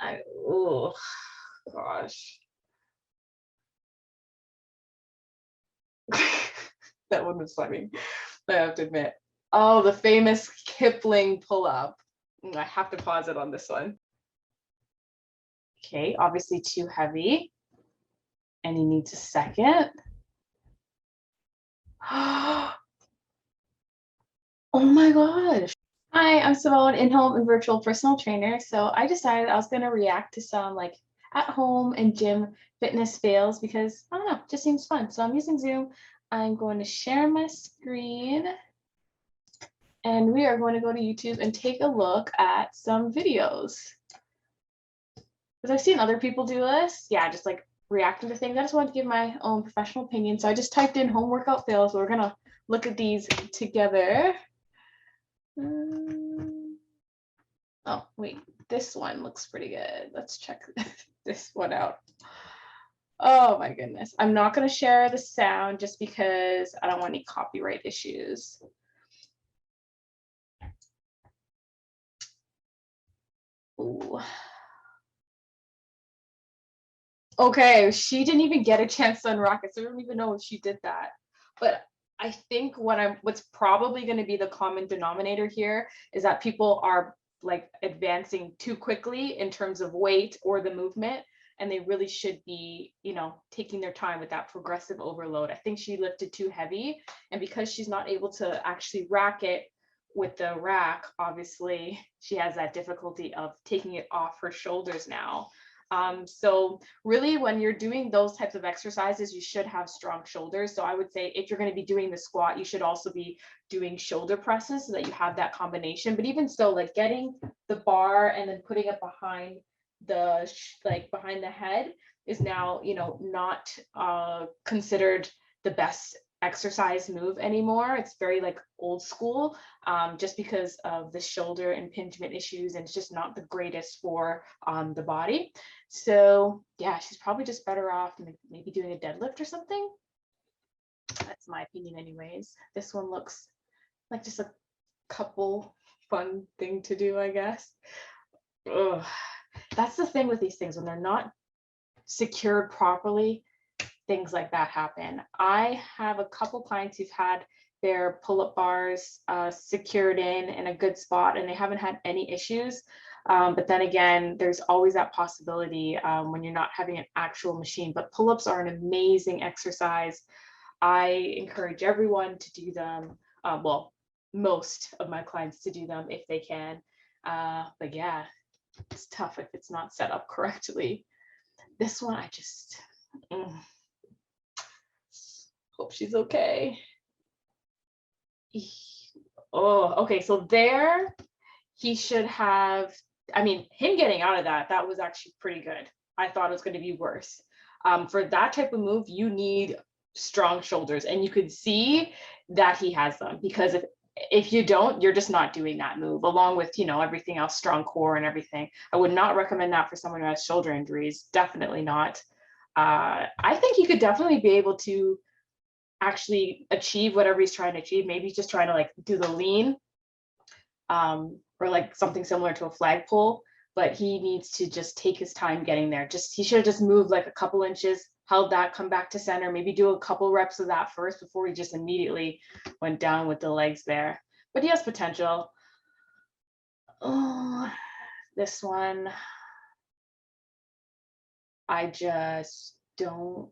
Oh gosh. That one was funny, I have to admit. Oh, the famous Kipling pull-up. I have to pause it on this one. Okay, obviously too heavy. And he needs a second. Oh my gosh. Hi, I'm Simone, in-home and virtual personal trainer. So I decided I was going to react to some like at home and gym fitness fails because I don't know, it just seems fun. So I'm using Zoom. I'm going to share my screen and we are going to go to YouTube and take a look at some videos. Because I've seen other people do this. Yeah, just like reacting to things. I just wanted to give my own professional opinion. So I just typed in home workout fails. So we're going to look at these together. Oh, wait, this one looks pretty good. Let's check this one out. Oh my goodness. I'm not going to share the sound just because I don't want any copyright issues. Ooh. Okay, she didn't even get a chance to unrock it, so I don't even know if she did that. But I think what's probably going to be the common denominator here is that people are like advancing too quickly in terms of weight or the movement, and they really should be, you know, taking their time with that progressive overload. I think she lifted too heavy, and because she's not able to actually rack it with the rack, obviously she has that difficulty of taking it off her shoulders now. So really when you're doing those types of exercises, you should have strong shoulders. So I would say if you're going to be doing the squat, you should also be doing shoulder presses so that you have that combination. But even so, like getting the bar and then putting it behind behind the head is now, you know, not considered the best exercise move anymore. It's very like old school, just because of the shoulder impingement issues, and it's just not the greatest for the body. So yeah, she's probably just better off maybe doing a deadlift or something. That's my opinion anyways. This one looks like just a couple fun thing to do, I guess. Ugh. That's the thing with these things, when they're not secured properly, things like that happen. I have a couple clients who've had their pull-up bars secured in a good spot and they haven't had any issues. But then again, there's always that possibility when you're not having an actual machine. But pull-ups are an amazing exercise. I encourage everyone to do them. Well, most of my clients to do them if they can. But yeah, it's tough if it's not set up correctly. This one, I just hope she's okay. Oh, okay. So there, he should have, I mean, him getting out of that was actually pretty good. I thought it was going to be worse. For that type of move, you need strong shoulders, and you could see that he has them, because if you don't, you're just not doing that move, along with, you know, everything else, strong core and everything. I would not recommend that for someone who has shoulder injuries. Definitely not. I think he could definitely be able to actually achieve whatever he's trying to achieve. Maybe he's just trying to like do the lean, or like something similar to a flagpole, but he needs to just take his time getting there. He should have just moved like a couple inches, held that, come back to center, maybe do a couple reps of that first before he just immediately went down with the legs there. But he has potential. Oh, this one, I just don't.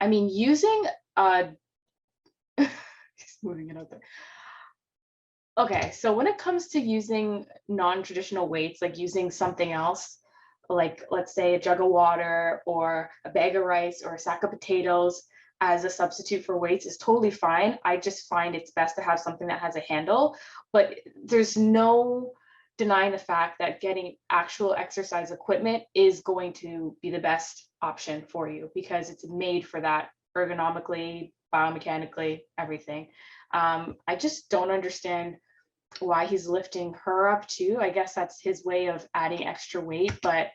I mean, using he's moving it out there. Okay, so when it comes to using non-traditional weights, like using something else, like let's say a jug of water or a bag of rice or a sack of potatoes as a substitute for weights, is totally fine. I just find it's best to have something that has a handle, but there's no denying the fact that getting actual exercise equipment is going to be the best option for you, because it's made for that ergonomically, biomechanically, everything. I just don't understand why he's lifting her up too. I guess that's his way of adding extra weight, but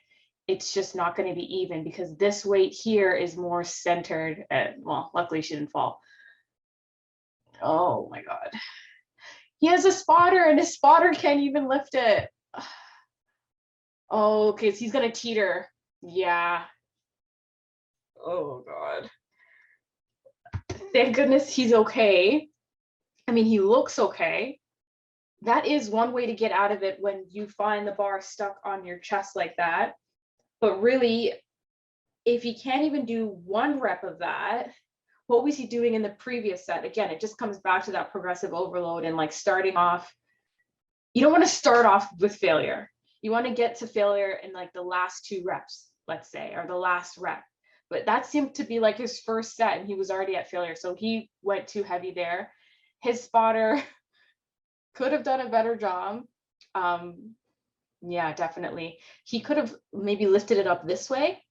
it's just not going to be even, because this weight here is more centered. Well, luckily she didn't fall. Oh my God. He has a spotter and his spotter can't even lift it. Oh, okay, so he's gonna teeter. Yeah. Oh God. Thank goodness he's okay. I mean, he looks okay. That is one way to get out of it when you find the bar stuck on your chest like that. But really, if he can't even do one rep of that, what was he doing in the previous set? Again, it just comes back to that progressive overload and like starting off. You don't want to start off with failure. You want to get to failure in like the last 2 reps, let's say, or the last rep. But that seemed to be like his first set and he was already at failure. So he went too heavy there. His spotter could have done a better job. Yeah, definitely. He could have maybe lifted it up this way,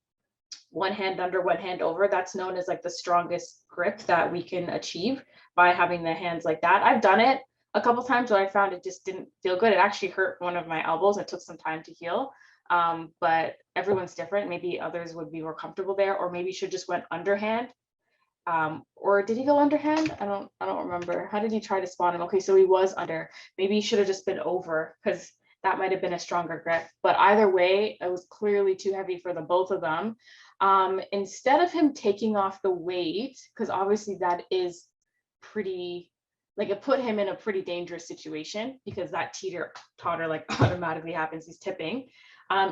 one hand under, one hand over. That's known as like the strongest grip that we can achieve by having the hands like that. I've done it a couple times where I found it just didn't feel good. It actually hurt one of my elbows. It took some time to heal. But everyone's different. Maybe others would be more comfortable there, or maybe should just went underhand. Or did he go underhand? I don't remember. How did he try to spawn him? Okay, so he was under. Maybe he should have just been over because that might have been a stronger grip. But either way, it was clearly too heavy for the both of them. Instead of him taking off the weight, because obviously that is pretty, like it put him in a pretty dangerous situation because that teeter totter like automatically happens. He's tipping.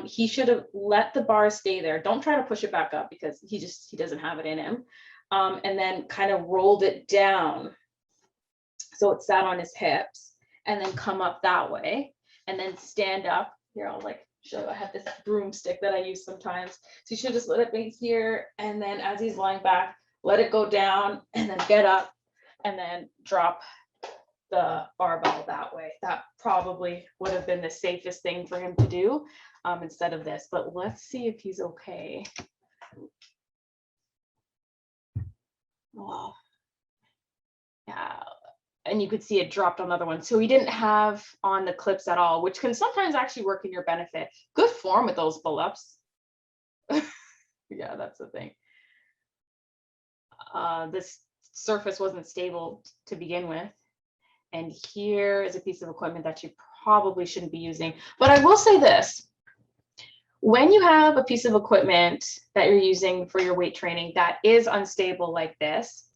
He should have let the bar stay there. Don't try to push it back up because he doesn't have it in him. And then kind of rolled it down so it sat on his hips, and then come up that way, and then stand up. Here, I'll like show you. I have this broomstick that I use sometimes. So you should just let it be here, and then as he's lying back, let it go down, and then get up, and then drop the barbell that way. That probably would have been the safest thing for him to do instead of this. But let's see if he's okay. Oh, yeah. And you could see it dropped on the other one. So he didn't have on the clips at all, which can sometimes actually work in your benefit. Good form with those pull-ups. Yeah, that's the thing. This surface wasn't stable to begin with. And here is a piece of equipment that you probably shouldn't be using. But I will say this. When you have a piece of equipment that you're using for your weight training that is unstable like this,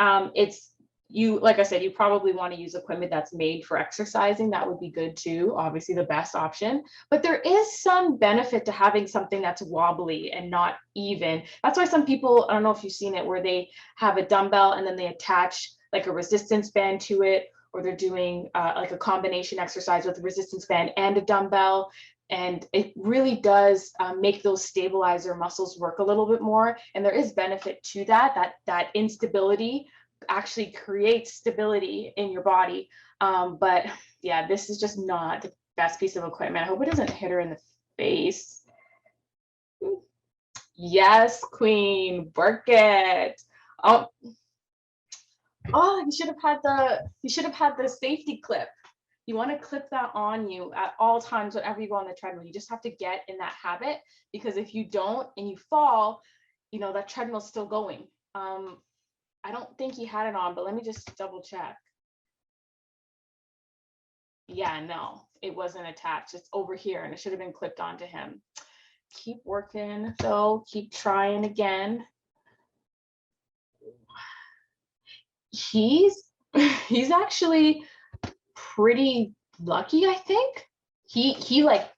like I said, you probably want to use equipment that's made for exercising. That would be good too, obviously the best option. But there is some benefit to having something that's wobbly and not even. That's why some people, I don't know if you've seen it, where they have a dumbbell and then they attach like a resistance band to it, or they're doing like a combination exercise with a resistance band and a dumbbell. And it really does make those stabilizer muscles work a little bit more. And there is benefit to that instability actually creates stability in your body. But yeah, this is just not the best piece of equipment. I hope it doesn't hit her in the face. Yes, queen, work it. Oh, you should have had the safety clip. You want to clip that on you at all times whenever you go on the treadmill. You just have to get in that habit, because if you don't and you fall, that treadmill's still going. I don't think he had it on, but let me just double check. Yeah, no, it wasn't attached. It's over here and it should have been clipped onto him. Keep working though, keep trying again. He's actually pretty lucky, I think. He like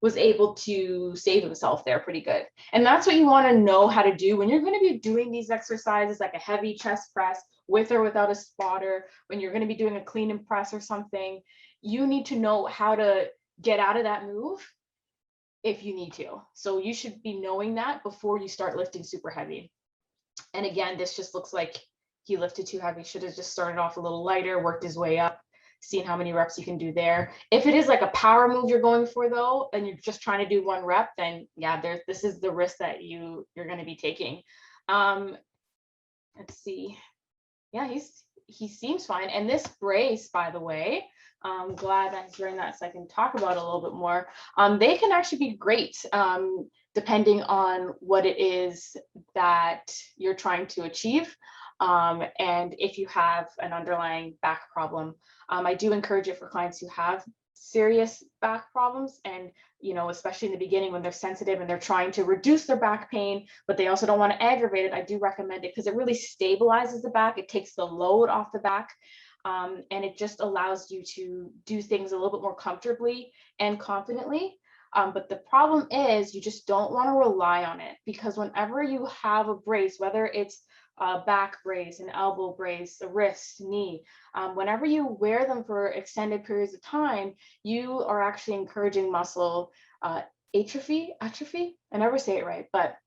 was able to save himself there pretty good. And that's what you want to know how to do when you're going to be doing these exercises, like a heavy chest press with or without a spotter. When you're going to be doing a clean and press or something, you need to know how to get out of that move if you need to. So you should be knowing that before you start lifting super heavy. And again, this just looks like he lifted too heavy. Should have just started off a little lighter, worked his way up, seeing how many reps you can do there. If it is like a power move you're going for though, and you're just trying to do 1 rep, then yeah, this is the risk that you're going to be taking. Let's see. Yeah, he seems fine. And this brace, by the way, I'm glad that he's wearing that so I can talk about it a little bit more. They can actually be great depending on what it is that you're trying to achieve. And if you have an underlying back problem, I do encourage it for clients who have serious back problems, and especially in the beginning when they're sensitive and they're trying to reduce their back pain, but they also don't want to aggravate it, I do recommend it because it really stabilizes the back. It takes the load off the back, and it just allows you to do things a little bit more comfortably and confidently. But the problem is you just don't want to rely on it, because whenever you have a brace, whether it's a back brace, an elbow brace, a wrist, knee, whenever you wear them for extended periods of time, you are actually encouraging muscle atrophy. I never say it right, but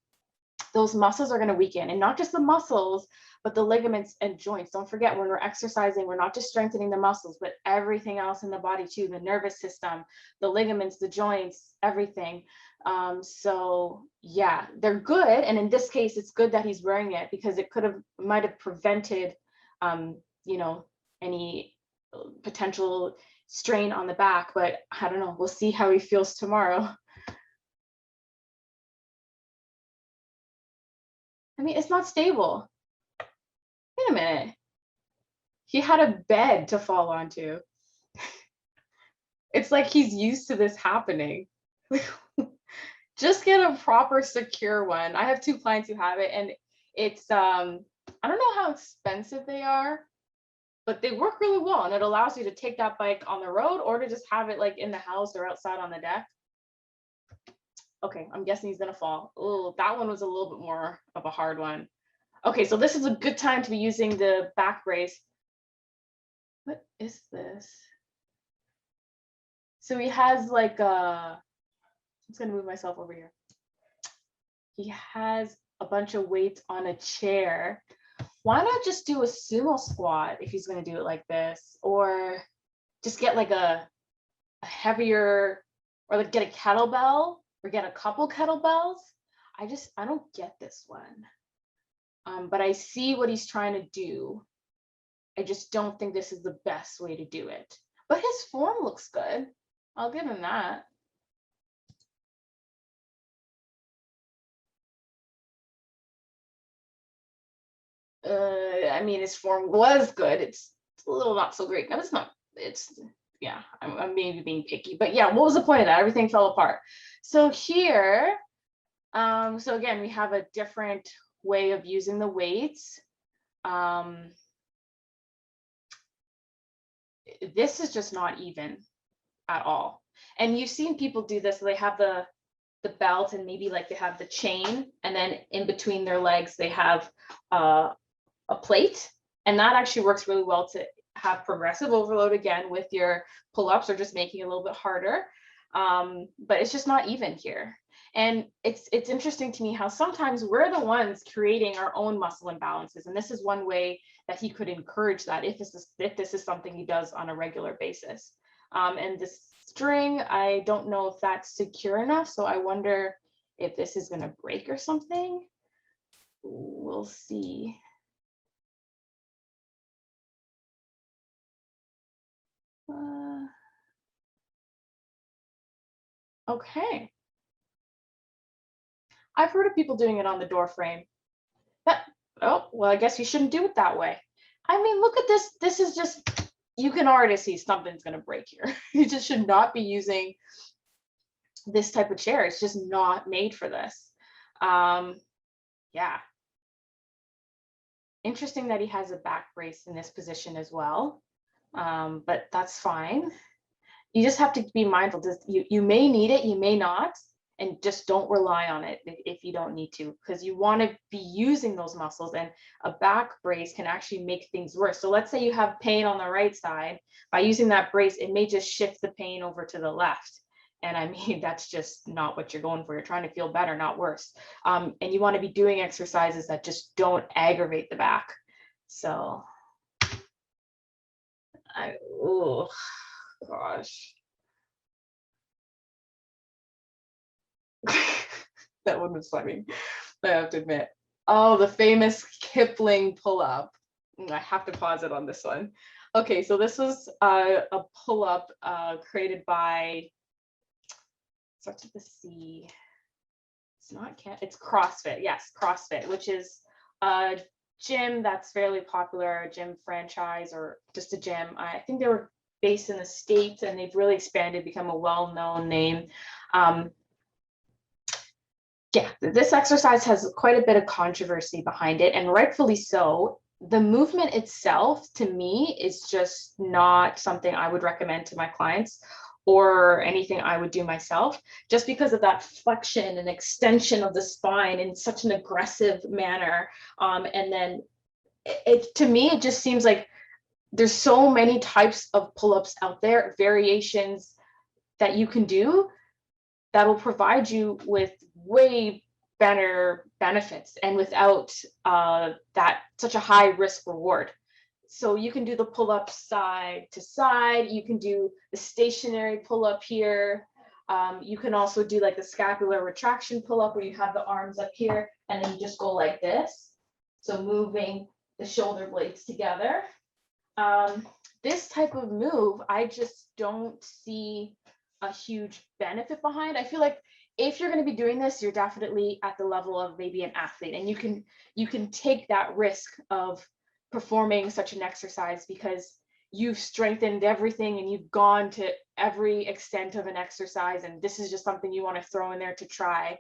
those muscles are going to weaken, and not just the muscles, but the ligaments and joints. Don't forget, when we're exercising, we're not just strengthening the muscles, but everything else in the body too, the nervous system, the ligaments, the joints, everything. So yeah, they're good. And in this case, it's good that he's wearing it, because it might have prevented, any potential strain on the back, but I don't know, we'll see how he feels tomorrow. I mean, it's not stable. Wait a minute. He had a bed to fall onto. It's like he's used to this happening. Just get a proper secure one. I have 2 clients who have it, and it's I don't know how expensive they are, but they work really well, and it allows you to take that bike on the road or to just have it like in the house or outside on the deck. Okay, I'm guessing he's gonna fall. Oh, that one was a little bit more of a hard one. Okay, so this is a good time to be using the back brace. What is this? So he has like I'm just gonna move myself over here. He has a bunch of weights on a chair. Why not just do a sumo squat if he's gonna do it like this, or just get like a heavier, or like get a kettlebell, or get a couple kettlebells. I don't get this one. But I see what he's trying to do. I just don't think this is the best way to do it. But his form looks good. I'll give him that. I mean, his form was good. It's a little not so great. No, it's not. It's, yeah, I'm maybe being picky. But yeah, what was the point of that? Everything fell apart. So here, so again, we have a different way of using the weights. This is just not even at all. And you've seen people do this. They have the belt, and maybe like they have the chain, and then in between their legs they have a plate, and that actually works really well to have progressive overload again with your pull-ups, or just making it a little bit harder. But it's just not even here. And it's interesting to me how sometimes we're the ones creating our own muscle imbalances, and this is one way that he could encourage that if this is something he does on a regular basis. And this string, I don't know if that's secure enough, so I wonder if this is going to break or something. We'll see. Okay. I've heard of people doing it on the door frame. Oh, well, I guess you shouldn't do it that way. I mean, look at this. This is just, you can already see something's going to break here. You just should not be using this type of chair. It's just not made for this. Yeah. Interesting that he has a back brace in this position as well. But that's fine. You just have to be mindful. You may need it, you may not, and just don't rely on it if you don't need to, because you want to be using those muscles, and a back brace can actually make things worse. So let's say you have pain on the right side. By using that brace, it may just shift the pain over to the left. And I mean, that's just not what you're going for. You're trying to feel better, not worse. And you want to be doing exercises that just don't aggravate the back. So, oh gosh. That one was funny, I have to admit. Oh, the famous Kipling pull-up. I have to pause it on this one. Okay, so this was a pull-up created by, starts with the C. It's not it's CrossFit. Yes, CrossFit, which is a gym that's fairly popular, a gym franchise, or just a gym. I think they were based in the States, and they've really expanded, become a well-known name. Yeah, this exercise has quite a bit of controversy behind it, and rightfully so. The movement itself, to me, is just not something I would recommend to my clients or anything I would do myself, just because of that flexion and extension of the spine in such an aggressive manner. And then to me, it just seems like there's so many types of pull-ups out there, variations that you can do that will provide you with way better benefits and without that such a high risk reward. So you can do the pull-up side to side. You can do the stationary pull-up here. You can also do like the scapular retraction pull-up where you have the arms up here and then you just go like this. So moving the shoulder blades together. This type of move, I just don't see a huge benefit behind. I feel like if you're going to be doing this, you're definitely at the level of maybe an athlete, and you can take that risk of performing such an exercise because you've strengthened everything and you've gone to every extent of an exercise, and this is just something you want to throw in there to try.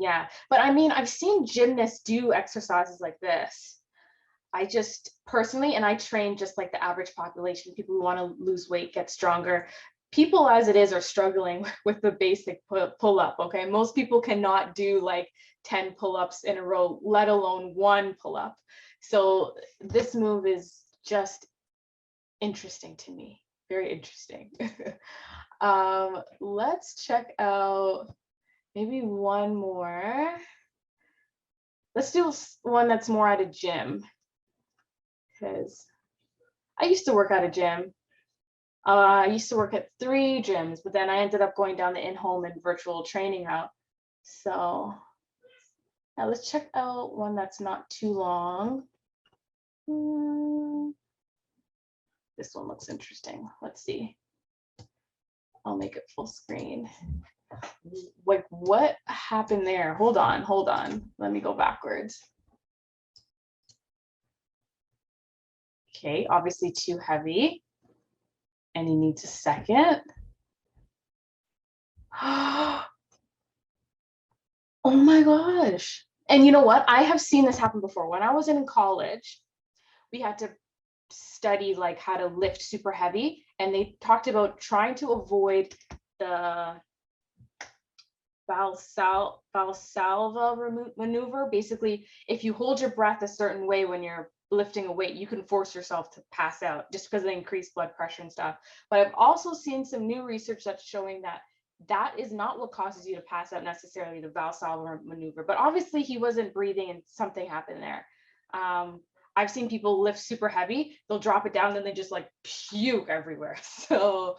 Yeah, but I mean, I've seen gymnasts do exercises like this. I just personally, and I train just like the average population, people who want to lose weight, get stronger. People as it is are struggling with the basic pull-up, okay? Most people cannot do like 10 pull-ups in a row, let alone one pull-up. So this move is just interesting to me, very interesting. Let's check out maybe one more. Let's do one that's more at a gym, because I used to work at a gym. I used to work at 3 gyms, but then I ended up going down the in-home and virtual training route. So now let's check out one that's not too long. This one looks interesting. Let's see. I'll make it full screen. Like, what happened there? Hold on. Let me go backwards. Okay, obviously too heavy. And he needs a second. Oh my gosh. And you know what? I have seen this happen before. When I was in college, we had to study like how to lift super heavy. And they talked about trying to avoid the Valsalva maneuver. Basically, if you hold your breath a certain way when you're lifting a weight, you can force yourself to pass out just because of the increased blood pressure and stuff. But I've also seen some new research that's showing that that is not what causes you to pass out necessarily, the Valsalva maneuver. But obviously he wasn't breathing and something happened there. I've seen people lift super heavy, they'll drop it down, then they just like puke everywhere. So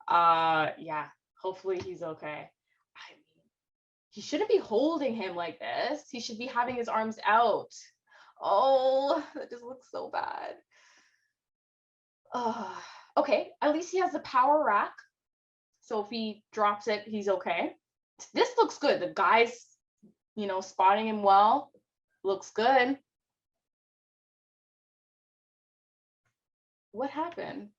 yeah, hopefully he's okay. I mean, he shouldn't be holding him like this. He should be having his arms out. Oh, that just looks so bad. Okay, at least he has the power rack. So if he drops it, he's okay. This looks good. The guy's, spotting him well. Looks good. What happened?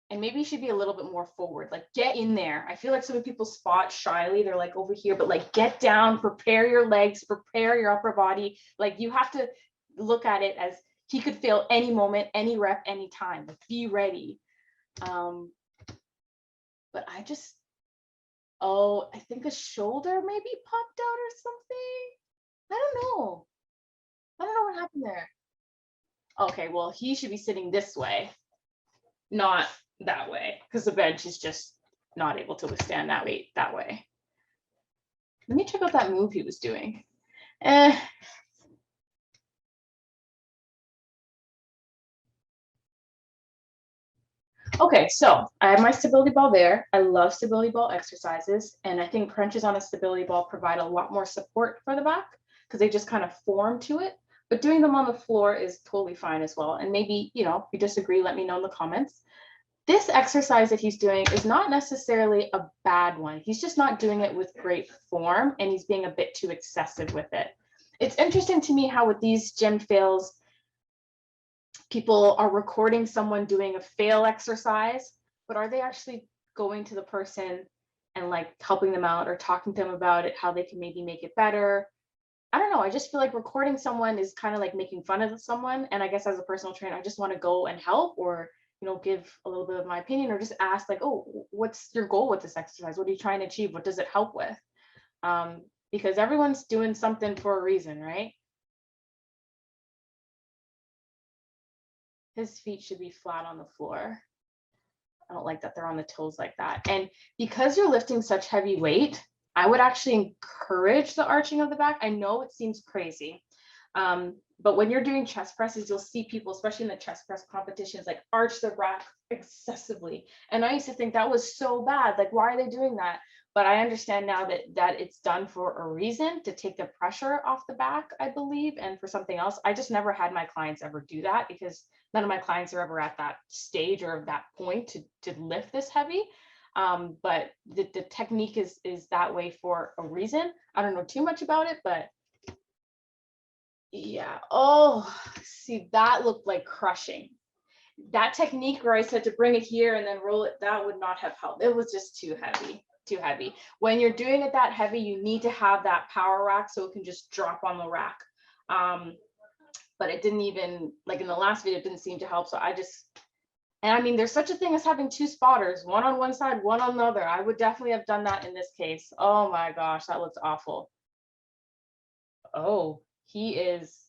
And maybe you should be a little bit more forward, like get in there. I feel like so many people spot shyly, they're like over here, but like get down, prepare your legs, prepare your upper body. Like you have to look at it as he could fail any moment, any rep, any time. Like be ready. But I think a shoulder maybe popped out or something. I don't know what happened there. Okay, well, he should be sitting this way, not that way, because the bench is just not able to withstand that weight that way. Let me check out that move he was doing. Okay, so I have my stability ball there. I love stability ball exercises, and I think crunches on a stability ball provide a lot more support for the back because they just kind of form to it. But doing them on the floor is totally fine as well. And maybe, if you disagree, let me know in the comments. This exercise that he's doing is not necessarily a bad one. He's just not doing it with great form, and he's being a bit too excessive with it. it's interesting to me how with these gym fails, people are recording someone doing a fail exercise, but are they actually going to the person and like helping them out or talking to them about it, how they can maybe make it better? I don't know. I just feel like recording someone is kind of like making fun of someone. And I guess as a personal trainer, I just want to go and help or, give a little bit of my opinion or just ask like, oh, what's your goal with this exercise? What are you trying to achieve? What does it help with? Because everyone's doing something for a reason, right? His feet should be flat on the floor. I don't like that they're on the toes like that. And because you're lifting such heavy weight, I would actually encourage the arching of the back. I know it seems crazy, but when you're doing chest presses, you'll see people, especially in the chest press competitions, like arch their back excessively. And I used to think that was so bad. Like, why are they doing that? But I understand now that it's done for a reason, to take the pressure off the back, I believe, and for something else. I just never had my clients ever do that because none of my clients are ever at that stage or that point to lift this heavy. But the technique is that way for a reason. I don't know too much about it, but yeah. Oh, see, that looked like crushing. That technique where I said to bring it here and then roll it, that would not have helped. It was just too heavy. When you're doing it that heavy, you need to have that power rack so it can just drop on the rack. But it didn't even, like in the last video, it didn't seem to help. So and I mean, there's such a thing as having two spotters, one on one side, one on the other. I would definitely have done that in this case. Oh my gosh, that looks awful. Oh, he is.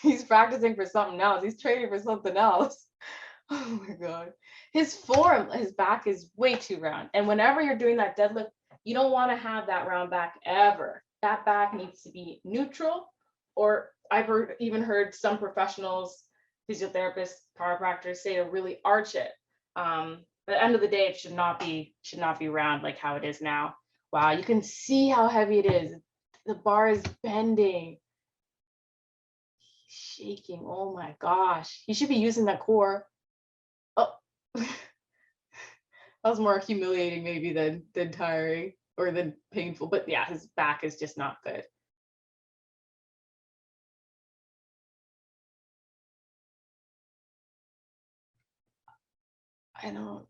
He's practicing for something else. He's training for something else. Oh my God. His back is way too round. And whenever you're doing that deadlift, you don't want to have that round back ever. That back needs to be neutral, or I've even heard some professionals, physiotherapists, chiropractors say to really arch it. At the end of the day, it should not be round like how it is now. Wow, you can see how heavy it is. The bar is bending. Shaking. Oh my gosh. He should be using that core. Oh, that was more humiliating maybe than tiring or than painful. But yeah, his back is just not good. I don't.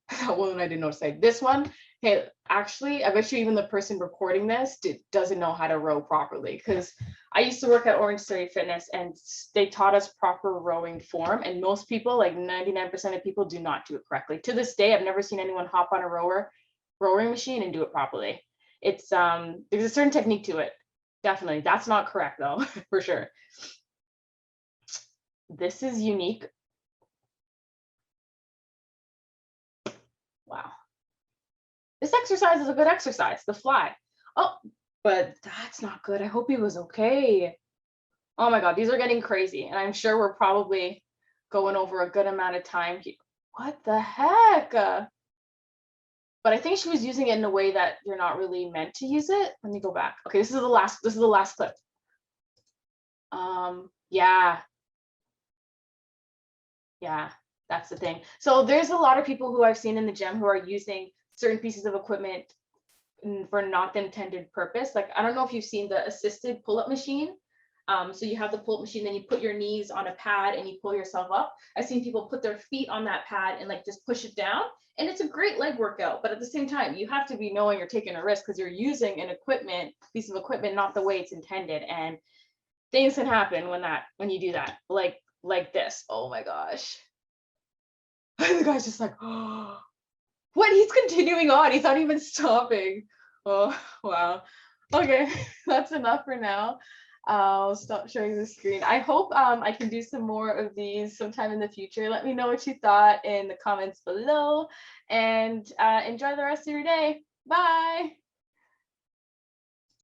That one I didn't know to say. This one, hey, actually, I bet you even the person recording this doesn't know how to row properly, because I used to work at Orange Theory Fitness and they taught us proper rowing form. And most people, like 99% of people, do not do it correctly. To this day, I've never seen anyone hop on a rowing machine and do it properly. It's there's a certain technique to it. Definitely. That's not correct though, for sure. This is unique. Wow. This exercise is a good exercise, the fly. Oh, but that's not good. I hope he was okay. Oh my God, these are getting crazy. And I'm sure we're probably going over a good amount of time here. What the heck? But I think she was using it in a way that you're not really meant to use it. Let me go back. Okay, this is the last clip. Yeah. Yeah, that's the thing. So there's a lot of people who I've seen in the gym who are using certain pieces of equipment for not the intended purpose. Like, I don't know if you've seen the assisted pull-up machine. So you have the pull-up machine, then you put your knees on a pad and you pull yourself up. I've seen people put their feet on that pad and like just push it down. And it's a great leg workout, but at the same time, you have to be knowing you're taking a risk because you're using an piece of equipment, not the way it's intended. And things can happen when you do that, like this. Oh my gosh. And the guy's just like, oh, what? He's continuing on. He's not even stopping. Oh, wow. Okay, that's enough for now. I'll stop sharing the screen. I hope I can do some more of these sometime in the future. Let me know what you thought in the comments below, and enjoy the rest of your day. Bye.